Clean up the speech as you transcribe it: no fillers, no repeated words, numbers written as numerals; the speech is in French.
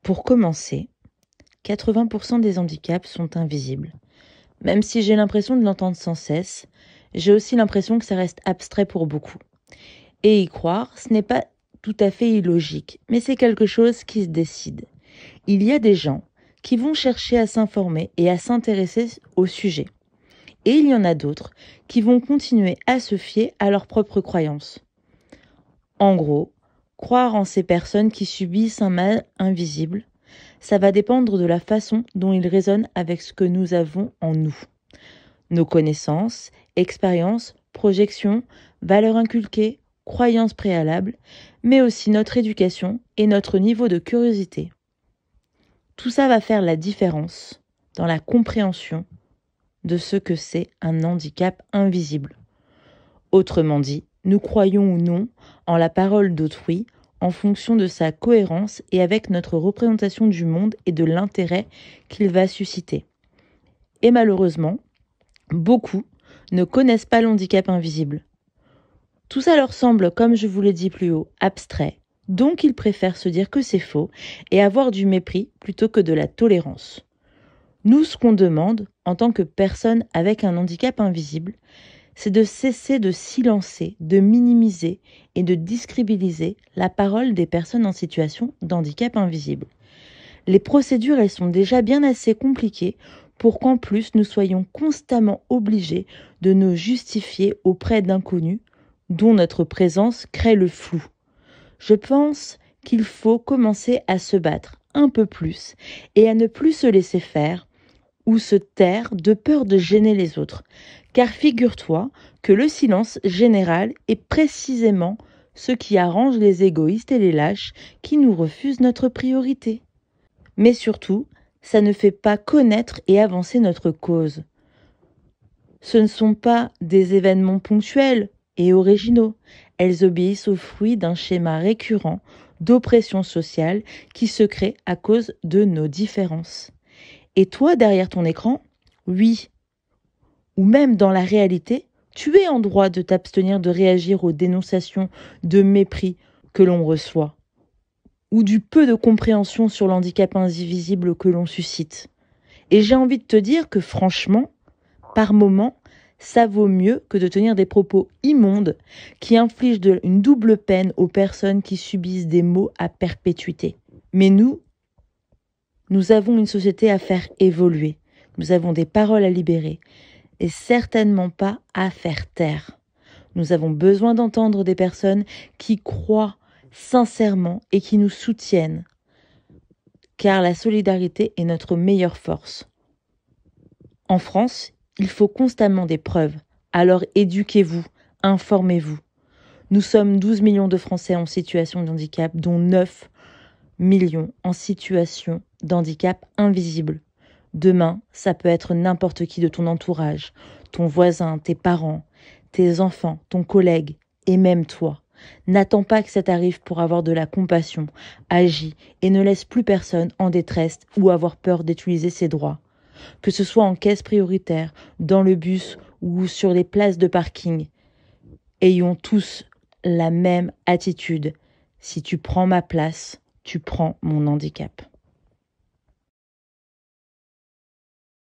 Pour commencer, 80% des handicaps sont invisibles. Même si j'ai l'impression de l'entendre sans cesse, j'ai aussi l'impression que ça reste abstrait pour beaucoup. Et y croire, ce n'est pas tout à fait illogique, mais c'est quelque chose qui se décide. Il y a des gens qui vont chercher à s'informer et à s'intéresser au sujet. Et il y en a d'autres qui vont continuer à se fier à leurs propres croyances. En gros, croire en ces personnes qui subissent un mal invisible, ça va dépendre de la façon dont ils résonnent avec ce que nous avons en nous. Nos connaissances, expériences, projections, valeurs inculquées, croyances préalables, mais aussi notre éducation et notre niveau de curiosité. Tout ça va faire la différence dans la compréhension de ce que c'est un handicap invisible. Autrement dit, nous croyons ou non en la parole d'autrui en fonction de sa cohérence et avec notre représentation du monde et de l'intérêt qu'il va susciter. Et malheureusement, beaucoup ne connaissent pas l'handicap invisible. Tout ça leur semble, comme je vous l'ai dit plus haut, abstrait, donc ils préfèrent se dire que c'est faux et avoir du mépris plutôt que de la tolérance. Nous, ce qu'on demande, en tant que personne avec un handicap invisible, c'est de cesser de silencer, de minimiser et de discrédibiliser la parole des personnes en situation d'handicap invisible. Les procédures, elles sont déjà bien assez compliquées pour qu'en plus nous soyons constamment obligés de nous justifier auprès d'inconnus dont notre présence crée le flou. Je pense qu'il faut commencer à se battre un peu plus et à ne plus se laisser faire ou se taire de peur de gêner les autres. Car figure-toi que le silence général est précisément ce qui arrange les égoïstes et les lâches qui nous refusent notre priorité. Mais surtout, ça ne fait pas connaître et avancer notre cause. Ce ne sont pas des événements ponctuels et originaux. Elles obéissent au fruit d'un schéma récurrent d'oppression sociale qui se crée à cause de nos différences. Et toi, derrière ton écran, oui, ou même dans la réalité, tu es en droit de t'abstenir de réagir aux dénonciations de mépris que l'on reçoit, ou du peu de compréhension sur l'handicap invisible que l'on suscite. Et j'ai envie de te dire que franchement, par moments, ça vaut mieux que de tenir des propos immondes qui infligent une double peine aux personnes qui subissent des maux à perpétuité. Mais nous avons une société à faire évoluer. Nous avons des paroles à libérer et certainement pas à faire taire. Nous avons besoin d'entendre des personnes qui croient sincèrement et qui nous soutiennent, car la solidarité est notre meilleure force. En France, il faut constamment des preuves, alors éduquez-vous, informez-vous. Nous sommes 12 millions de Français en situation de handicap, dont 9 millions en situation d'handicap invisible. Demain, ça peut être n'importe qui de ton entourage, ton voisin, tes parents, tes enfants, ton collègue et même toi. N'attends pas que ça t'arrive pour avoir de la compassion. Agis et ne laisse plus personne en détresse ou avoir peur d'utiliser ses droits. Que ce soit en caisse prioritaire, dans le bus ou sur les places de parking, ayons tous la même attitude. Si tu prends ma place, tu prends mon handicap.